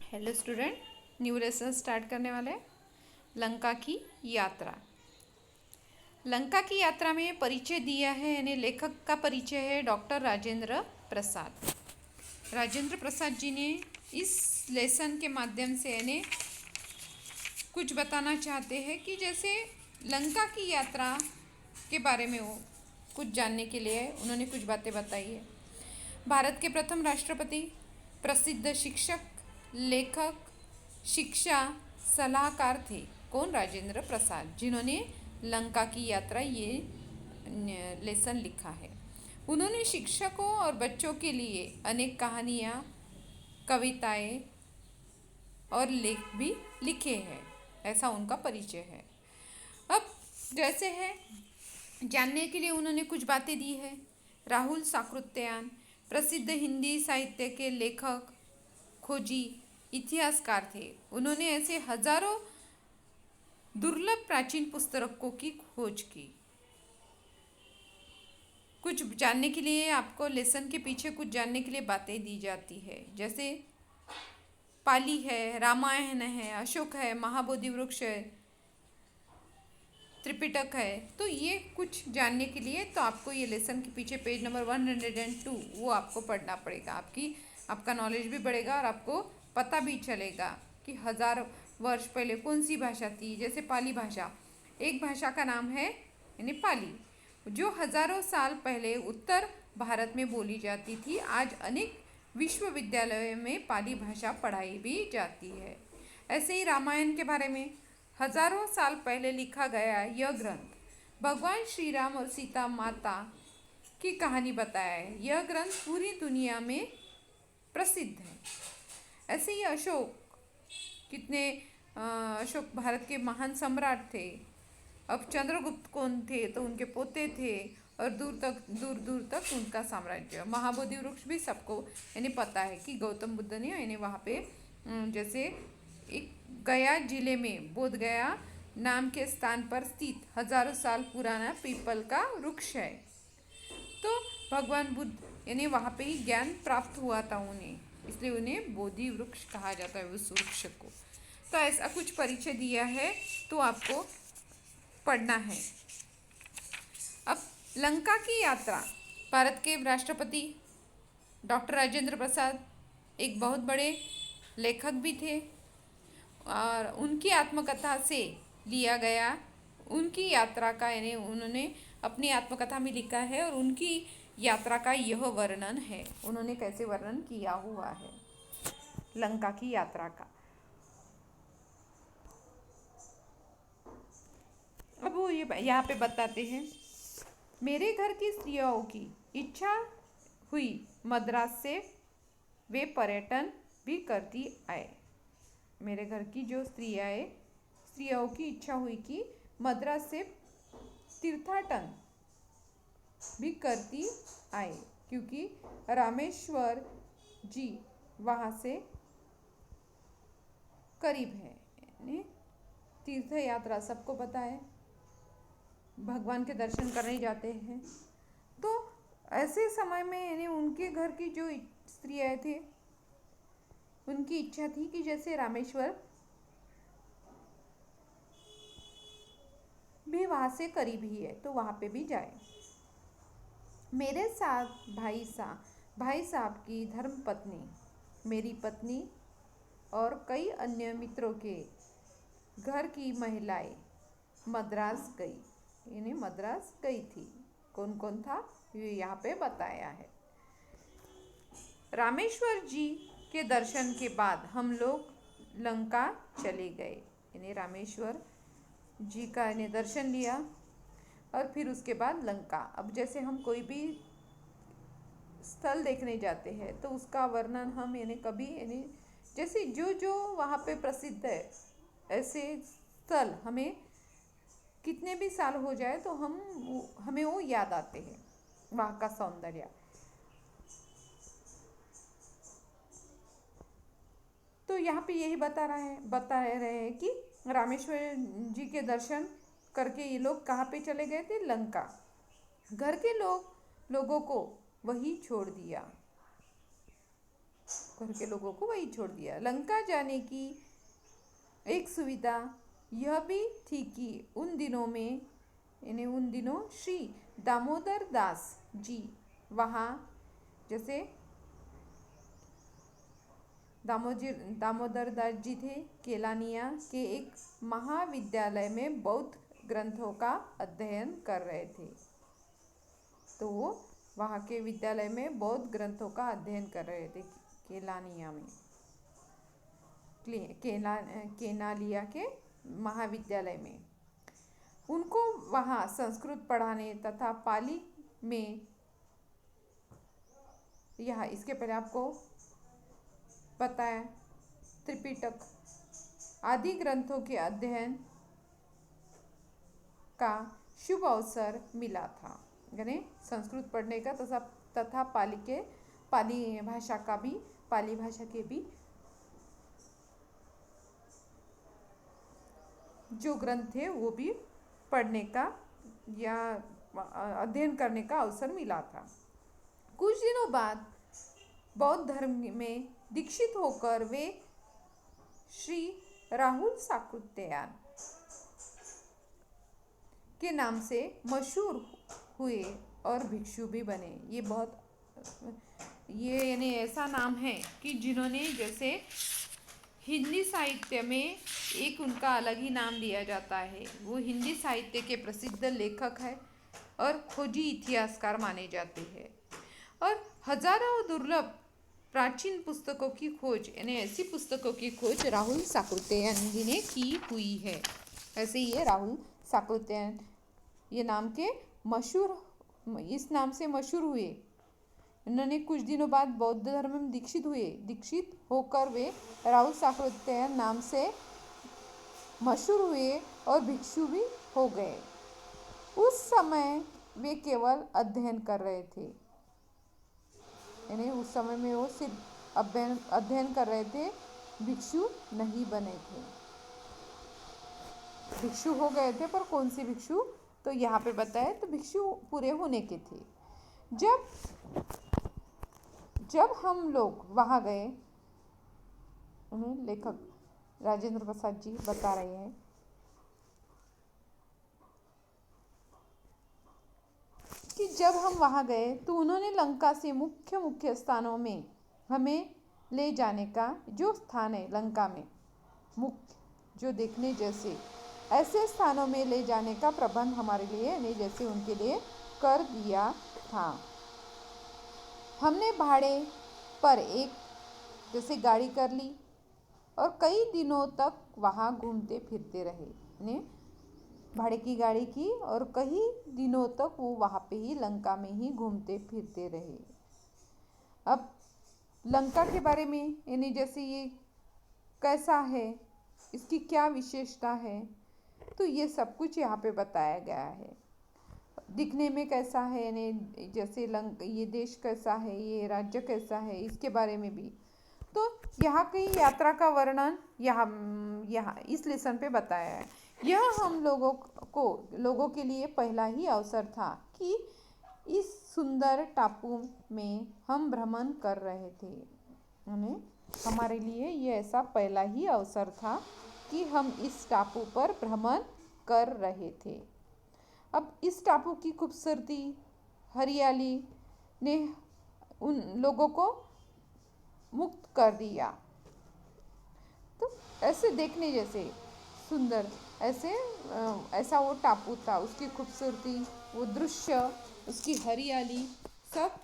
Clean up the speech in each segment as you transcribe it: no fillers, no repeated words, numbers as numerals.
Hello student, new lesson start करने वाले हैं। लंका की यात्रा। लंका की यात्रा में परिचय दिया है, यानी लेखक का परिचय है डॉक्टर राजेंद्र प्रसाद। राजेंद्र प्रसाद जी ने इस लेसन के माध्यम से यानी कुछ बताना चाहते हैं कि जैसे लंका की यात्रा के बारे में वो कुछ जानने के लिए उन्होंने कुछ बातें बताई है। भारत के प्रथम राष्ट्रपति, प्रसिद्ध शिक्षक, लेखक, शिक्षा सलाहकार थे। कौन? राजेंद्र प्रसाद, जिन्होंने लंका की यात्रा ये लेसन लिखा है। उन्होंने शिक्षकों और बच्चों के लिए अनेक कहानियाँ, कविताएं और लेख भी लिखे हैं। ऐसा उनका परिचय है। अब जैसे है जानने के लिए उन्होंने कुछ बातें दी है। राहुल साकृत्यायन प्रसिद्ध हिंदी साहित्य के लेखक, खोजी, इतिहासकार थे। उन्होंने ऐसे हजारों दुर्लभ प्राचीन पुस्तकों की खोज की। कुछ जानने के लिए आपको लेसन के पीछे कुछ जानने के लिए बातें दी जाती है। जैसे पाली है, रामायण है, अशोक है, महाबोधि वृक्ष है, त्रिपिटक है। तो ये कुछ जानने के लिए तो आपको ये लेसन के पीछे पेज नंबर 102 वो आपको पढ़ना पड़ेगा। आपका नॉलेज भी बढ़ेगा और आपको पता भी चलेगा कि 1000 वर्ष पहले कौन सी भाषा थी। जैसे पाली भाषा, एक भाषा का नाम है यानी पाली, जो हजारों साल पहले उत्तर भारत में बोली जाती थी। आज अनेक विश्वविद्यालयों में पाली भाषा पढ़ाई भी जाती है। ऐसे ही रामायण के बारे में, हजारों साल पहले लिखा गया यह ग्रंथ भगवान श्री राम और सीता माता की कहानी बताया है। यह ग्रंथ पूरी दुनिया में प्रसिद्ध है। ऐसे ही अशोक, अशोक भारत के महान सम्राट थे। अब चंद्रगुप्त कौन थे? तो उनके पोते थे और दूर दूर तक उनका साम्राज्य। महाबोधि वृक्ष भी सबको यानी पता है कि गौतम बुद्ध ने यानी वहाँ पे जैसे एक गया जिले में बोध गया नाम के स्थान पर स्थित हजारों साल पुराना पीपल का वृक्ष है। तो भगवान बुद्ध यानी वहाँ पे ही ज्ञान प्राप्त हुआ था उन्हें, इसलिए उन्हें बोधि वृक्ष कहा जाता है उस वृक्ष को। तो ऐसा कुछ परिचय दिया है तो आपको पढ़ना है। अब लंका की यात्रा, भारत के राष्ट्रपति डॉक्टर राजेंद्र प्रसाद एक बहुत बड़े लेखक भी थे और उनकी आत्मकथा से लिया गया। उनकी यात्रा का यानी उन्होंने अपनी आत्मकथा में लिखा है और उनकी यात्रा का यह वर्णन है। उन्होंने कैसे वर्णन किया हुआ है लंका की यात्रा का। अब वो ये यहाँ पे बताते हैं, मेरे घर की स्त्रियों की इच्छा हुई मद्रास से वे पर्यटन भी करती आए। मेरे घर की जो स्त्रियों की इच्छा हुई कि मद्रास से तीर्थाटन भी करती आए, क्योंकि रामेश्वर जी वहाँ से करीब है। यानी तीर्थ यात्रा सबको पता है, भगवान के दर्शन करने जाते हैं। तो ऐसे समय में यानी उनके घर की जो स्त्रियाँ थे उनकी इच्छा थी कि जैसे रामेश्वर भी वहाँ से करीब ही है तो वहाँ पे भी जाए। मेरे साथ भाई साहब की धर्मपत्नी, मेरी पत्नी और कई अन्य मित्रों के घर की महिलाएं मद्रास गई, यानी मद्रास गई थी। कौन कौन था ये यहाँ पे बताया है। रामेश्वर जी के दर्शन के बाद हम लोग लंका चले गए, यानी रामेश्वर जी का यानी दर्शन लिया और फिर उसके बाद लंका। अब जैसे हम कोई भी स्थल देखने जाते हैं तो उसका वर्णन हम यानी कभी यानी जैसे जो जो वहाँ पे प्रसिद्ध है ऐसे स्थल हमें कितने भी साल हो जाए तो हमें वो याद आते हैं, वहाँ का सौंदर्य। तो यहाँ पे यही बता रहे हैं कि रामेश्वर जी के दर्शन करके ये लोग कहाँ पे चले गए थे? लंका। घर के लोगों को वही छोड़ दिया। घर के लोगों को वहीं छोड़ दिया। लंका जाने की एक सुविधा यह भी थी कि उन दिनों में उन दिनों श्री दामोदर दास जी वहाँ, जैसे दामोदर दास जी थे, केलानिया के एक महाविद्यालय में बौद्ध ग्रंथों का अध्ययन कर रहे थे। तो वो वहाँ के विद्यालय में बौद्ध ग्रंथों का अध्ययन कर रहे थे, केलानिया में, केनालिया के महाविद्यालय में। उनको वहाँ संस्कृत पढ़ाने तथा पाली में, यह इसके पहले आपको बताया, त्रिपिटक आदि ग्रंथों के अध्ययन का शुभ अवसर मिला था। यानी संस्कृत पढ़ने का तथा पाली भाषा के भी जो ग्रंथ थे वो भी पढ़ने का या अध्ययन करने का अवसर मिला था। कुछ दिनों बाद बौद्ध धर्म में दीक्षित होकर वे श्री राहुल साकृत्यायन के नाम से मशहूर हुए और भिक्षु भी बने। ये यानी ऐसा नाम है कि जिन्होंने, जैसे हिंदी साहित्य में एक उनका अलग ही नाम दिया जाता है, वो हिंदी साहित्य के प्रसिद्ध लेखक है और खोजी इतिहासकार माने जाते हैं। और हजारों दुर्लभ प्राचीन पुस्तकों की खोज, यानी ऐसी पुस्तकों की खोज राहुल साकृत्यायन जी ने की हुई है। ऐसे ही है राहुल साकृत्यायन, ये नाम के इस नाम से मशहूर हुए। इन्होंने कुछ दिनों बाद बौद्ध धर्म में दीक्षित हुए। दीक्षित होकर वे राहुल साकृत्यायन नाम से मशहूर हुए और भिक्षु भी हो गए। उस समय वे केवल अध्ययन कर रहे थे, यानी उस समय में वो सिर्फ अध्ययन कर रहे थे, भिक्षु नहीं बने थे। भिक्षु हो गए थे, पर कौन से भिक्षु, तो यहाँ पे बताए तो भिक्षु पूरे होने के थे। जब हम लोग वहाँ गए, उन्हें लेखक राजेंद्र प्रसाद जी बता रहे हैं कि जब हम वहाँ गए तो उन्होंने लंका से मुख्य स्थानों में हमें ले जाने का, जो स्थान है लंका में मुख्य, जो देखने जैसे, ऐसे स्थानों में ले जाने का प्रबंध हमारे लिए, यानी जैसे उनके लिए कर दिया था। हमने भाड़े पर एक जैसे गाड़ी कर ली और कई दिनों तक वहाँ घूमते फिरते रहे। भाड़े की गाड़ी की और कई दिनों तक वो वहाँ पे ही लंका में ही घूमते फिरते रहे। अब लंका के बारे में, यानी जैसे ये कैसा है, इसकी क्या विशेषता है, तो ये सब कुछ यहाँ पे बताया गया है। दिखने में कैसा है, यानी जैसे ये देश कैसा है, ये राज्य कैसा है, इसके बारे में भी। तो यहाँ की यात्रा का वर्णन यहाँ इस लेसन पे बताया है। यह हम लोगों के लिए पहला ही अवसर था कि इस सुंदर टापू में हम भ्रमण कर रहे थे। हमारे लिए ये ऐसा पहला ही अवसर था कि हम इस टापू पर भ्रमण कर रहे थे। अब इस टापू की खूबसूरती, हरियाली ने उन लोगों को मुक्त कर दिया। तो ऐसे देखने जैसे सुंदर, ऐसा वो टापू था, उसकी खूबसूरती, वो दृश्य, उसकी हरियाली, सब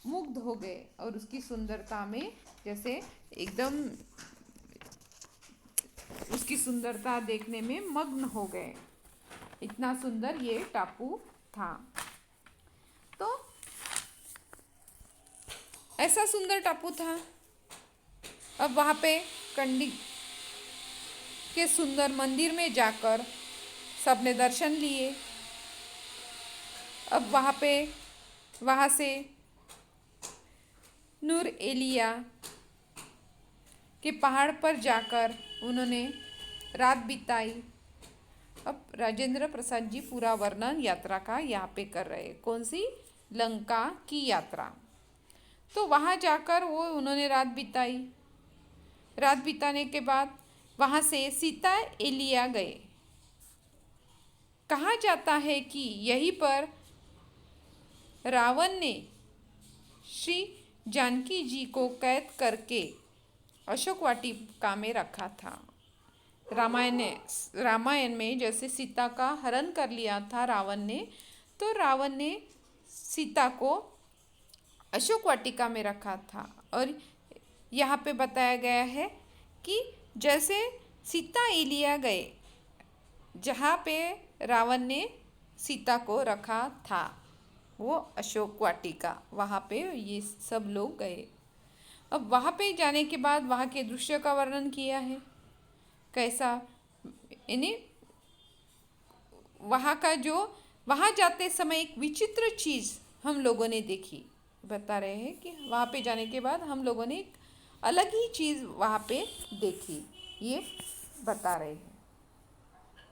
मुग्ध हो गए और उसकी सुंदरता में जैसे एकदम उसकी सुंदरता देखने में मग्न हो गए। इतना सुंदर ये टापू था। तो ऐसा सुंदर टापू था। अब वहाँ पे कंडी के सुंदर मंदिर में जाकर सबने दर्शन लिए। अब वहाँ से नूर एलिया के पहाड़ पर जाकर उन्होंने रात बिताई। अब राजेंद्र प्रसाद जी पूरा वर्णन यात्रा का यहाँ पे कर रहे हैं। कौन सी? लंका की यात्रा। तो वहाँ जाकर वो उन्होंने रात बिताई। रात बिताने के बाद वहाँ से सीता एलिया गए। कहा जाता है कि यहीं पर रावण ने श्री जानकी जी को कैद करके अशोक वाटिका में रखा था। रामायण में जैसे सीता का हरण कर लिया था रावण ने, तो रावण ने सीता को अशोक वाटिका में रखा था। और यहाँ पे बताया गया है कि जैसे सीता एलिया गए, जहाँ पे रावण ने सीता को रखा था, वो अशोक वाटिका, वहाँ पे ये सब लोग गए। अब वहाँ पे जाने के बाद वहाँ के दृश्य का वर्णन किया है, कैसा यानी वहाँ का जो वहाँ जाते समय एक विचित्र चीज़ हम लोगों ने देखी। बता रहे हैं कि वहाँ पे जाने के बाद हम लोगों ने एक अलग ही चीज़ वहाँ पे देखी, ये बता रहे हैं।